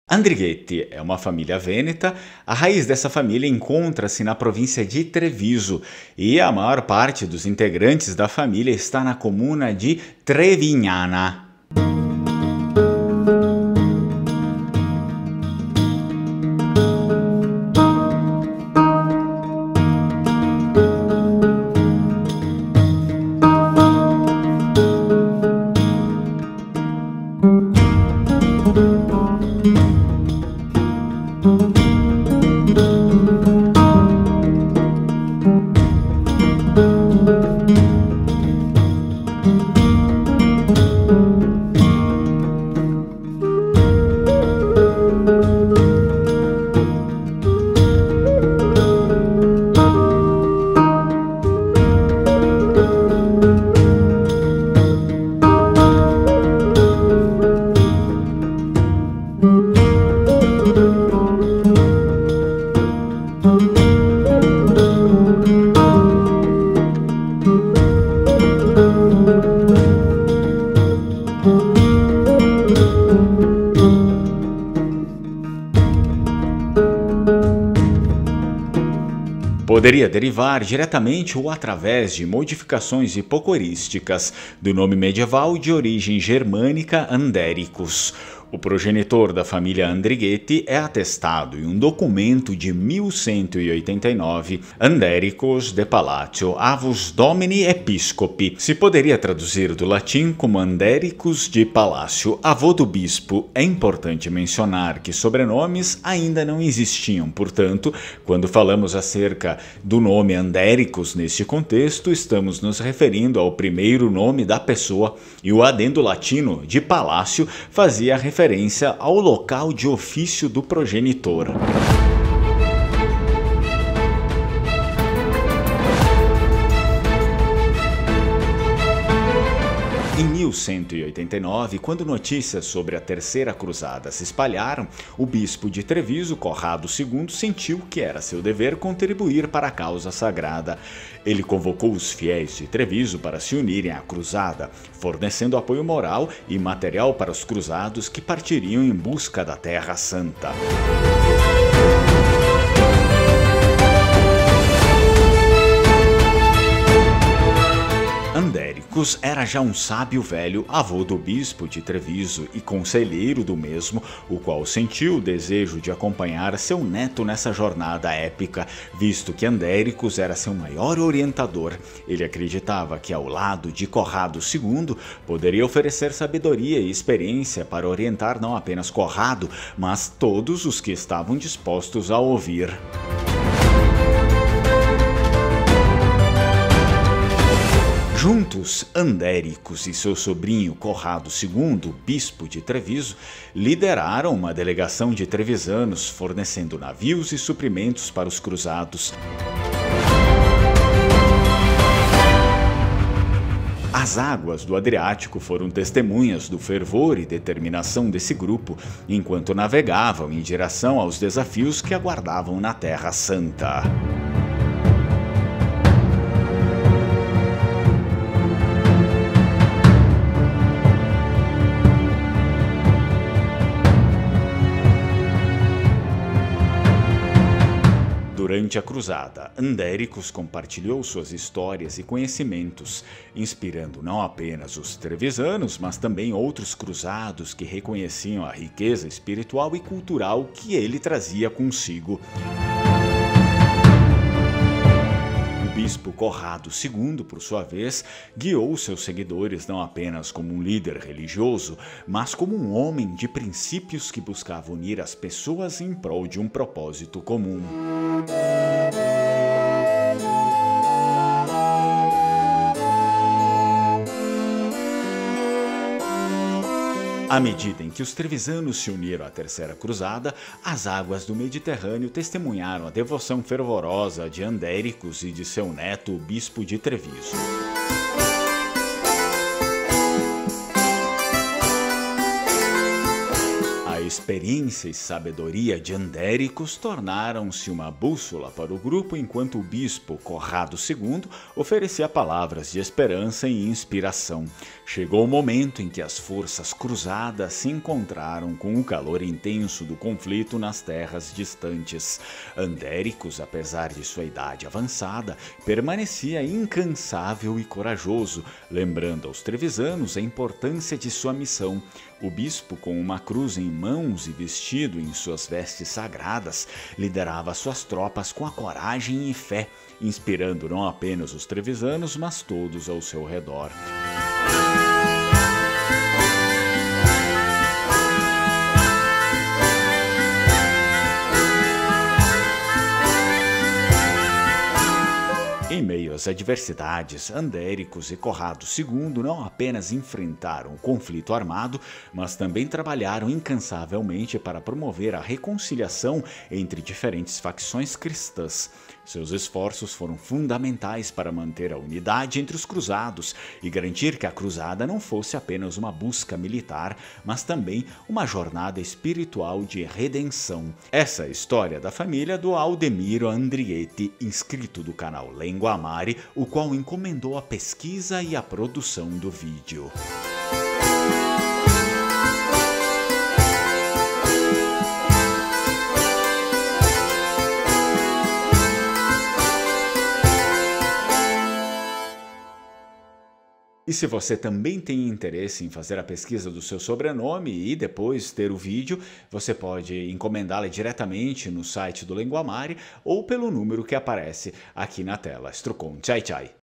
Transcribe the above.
Andrighetti é uma família vêneta. A raiz dessa família encontra-se na província de Treviso e a maior parte dos integrantes da família está na comuna de Trevignana. Poderia derivar diretamente ou através de modificações hipocorísticas do nome medieval de origem germânica Andericus. O progenitor da família Andrighetti é atestado em um documento de 1189, Andericus de Palatio Avus Domini Episcopi. Se poderia traduzir do latim como Andericus de Palácio, avô do bispo. É importante mencionar que sobrenomes ainda não existiam, portanto, quando falamos acerca do nome Andericus neste contexto, estamos nos referindo ao primeiro nome da pessoa, e o adendo latino de palácio fazia referência ao local de ofício do progenitor. Em 1189, quando notícias sobre a Terceira Cruzada se espalharam, o bispo de Treviso, Corrado II, sentiu que era seu dever contribuir para a causa sagrada. Ele convocou os fiéis de Treviso para se unirem à cruzada, fornecendo apoio moral e material para os cruzados que partiriam em busca da Terra Santa. Andericus era já um sábio velho, avô do bispo de Treviso e conselheiro do mesmo, o qual sentiu o desejo de acompanhar seu neto nessa jornada épica, visto que Andericus era seu maior orientador. Ele acreditava que, ao lado de Corrado II, poderia oferecer sabedoria e experiência para orientar não apenas Corrado, mas todos os que estavam dispostos a ouvir. Juntos, Andericus e seu sobrinho Corrado II, bispo de Treviso, lideraram uma delegação de trevisanos fornecendo navios e suprimentos para os cruzados. As águas do Adriático foram testemunhas do fervor e determinação desse grupo, enquanto navegavam em direção aos desafios que aguardavam na Terra Santa. Durante a cruzada, Andericus compartilhou suas histórias e conhecimentos, inspirando não apenas os trevisanos, mas também outros cruzados que reconheciam a riqueza espiritual e cultural que ele trazia consigo. O bispo Corrado II, por sua vez, guiou seus seguidores não apenas como um líder religioso, mas como um homem de princípios que buscava unir as pessoas em prol de um propósito comum. À medida em que os trevisanos se uniram à Terceira Cruzada, as águas do Mediterrâneo testemunharam a devoção fervorosa de Andericus e de seu neto, o bispo de Treviso. A experiência e sabedoria de Andéricos tornaram-se uma bússola para o grupo, enquanto o bispo Corrado II oferecia palavras de esperança e inspiração. Chegou o momento em que as forças cruzadas se encontraram com o calor intenso do conflito nas terras distantes. Andéricos, apesar de sua idade avançada, permanecia incansável e corajoso, lembrando aos trevisanos a importância de sua missão. O bispo, com uma cruz em mãos e vestido em suas vestes sagradas, liderava suas tropas com a coragem e fé, inspirando não apenas os trevisanos, mas todos ao seu redor. Em meio às adversidades, Andéricos e Corrado II não apenas enfrentaram o conflito armado, mas também trabalharam incansavelmente para promover a reconciliação entre diferentes facções cristãs. Seus esforços foram fundamentais para manter a unidade entre os cruzados e garantir que a cruzada não fosse apenas uma busca militar, mas também uma jornada espiritual de redenção. Essa é a história da família do Aldemiro Andrighetti, inscrito do canal Lenguamare, o qual encomendou a pesquisa e a produção do vídeo. E se você também tem interesse em fazer a pesquisa do seu sobrenome e depois ter o vídeo, você pode encomendá-la diretamente no site do Lenguamare ou pelo número que aparece aqui na tela. Strucon, tchai tchai!